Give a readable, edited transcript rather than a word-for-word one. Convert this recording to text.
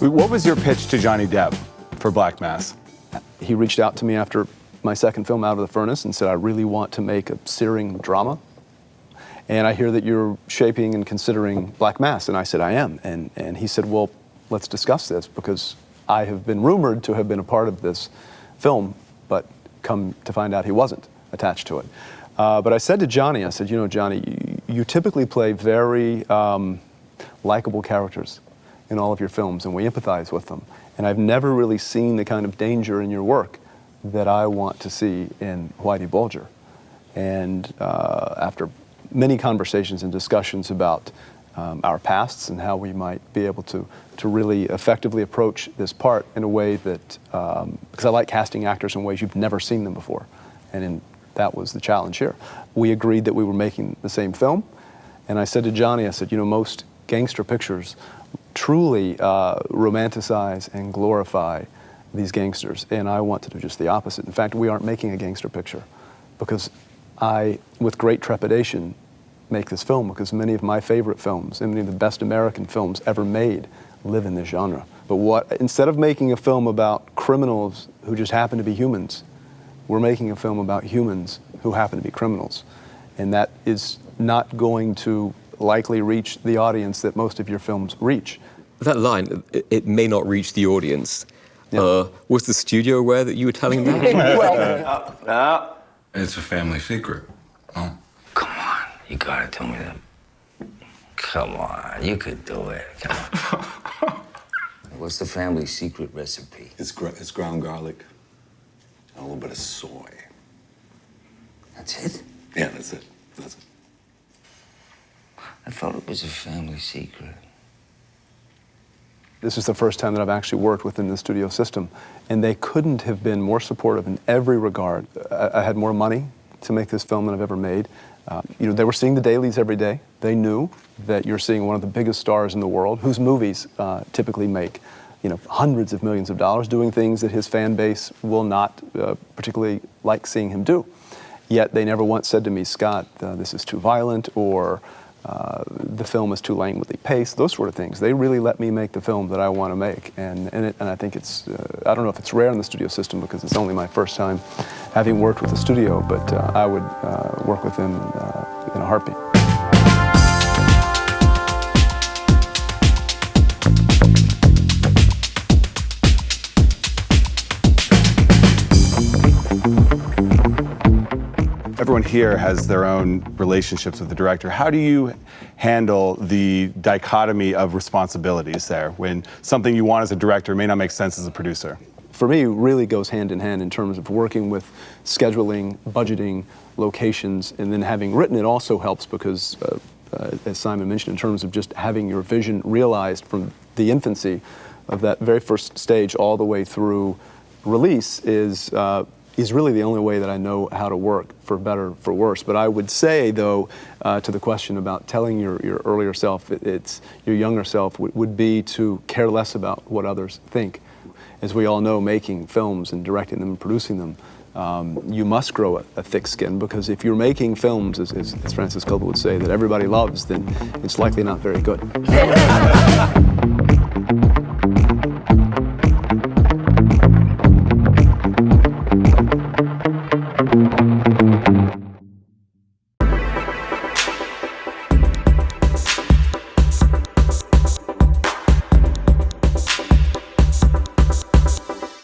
What was your pitch to Johnny Depp for Black Mass? He reached out to me after my second film, Out of the Furnace, and said, I really want to make a searing drama. And I hear that you're shaping and considering Black Mass. And I said, I am. And he said, well, let's discuss this, because I have been rumored to have been a part of this film, but come to find out he wasn't attached to it. But I said to Johnny, I said, you know, Johnny, you typically play very likable characters in all of your films, and we empathize with them. And I've never really seen the kind of danger in your work that I want to see in Whitey Bulger. And after many conversations and discussions about our pasts and how we might be able to really effectively approach this part in a way that, because I like casting actors in ways you've never seen them before. And that was the challenge here. We agreed that we were making the same film. And I said to Johnny, I said, you know, most gangster pictures truly romanticize and glorify these gangsters, and I want to do just the opposite. In fact, we aren't making a gangster picture because I, with great trepidation, make this film because many of my favorite films and many of the best American films ever made live in this genre. But instead of making a film about criminals who just happen to be humans, we're making a film about humans who happen to be criminals. And that is not going to likely reach the audience that most of your films reach. That line, it may not reach the audience. Yeah. Was the studio aware that you were telling them that? Well, it's a family secret. Oh. Come on, you gotta tell me that. Come on, you could do it. Come on. What's the family secret recipe? It's ground garlic and a little bit of soy. That's it? Yeah, that's it. That's it. I thought it was a family secret. This is the first time that I've actually worked within the studio system, and they couldn't have been more supportive in every regard. I had more money to make this film than I've ever made. You know, they were seeing the dailies every day. They knew that you're seeing one of the biggest stars in the world, whose movies typically make, you know, hundreds of millions of dollars, doing things that his fan base will not particularly like seeing him do. Yet they never once said to me, Scott, this is too violent, or the film is too languidly paced, those sort of things. They really let me make the film that I want to make. And I think it's, I don't know if it's rare in the studio system because it's only my first time having worked with a studio, but I would work with them in a heartbeat. Everyone here has their own relationships with the director. How do you handle the dichotomy of responsibilities there when something you want as a director may not make sense as a producer? For me, it really goes hand in hand in terms of working with scheduling, budgeting, locations, and then having written it also helps because, as Simon mentioned, in terms of just having your vision realized from the infancy of that very first stage all the way through release is really the only way that I know how to work, for better, for worse. But I would say, though, to the question about telling your earlier self, your younger self, would be to care less about what others think. As we all know, making films and directing them and producing them, you must grow a thick skin, because if you're making films, as Francis Coppola would say, that everybody loves, then it's likely not very good.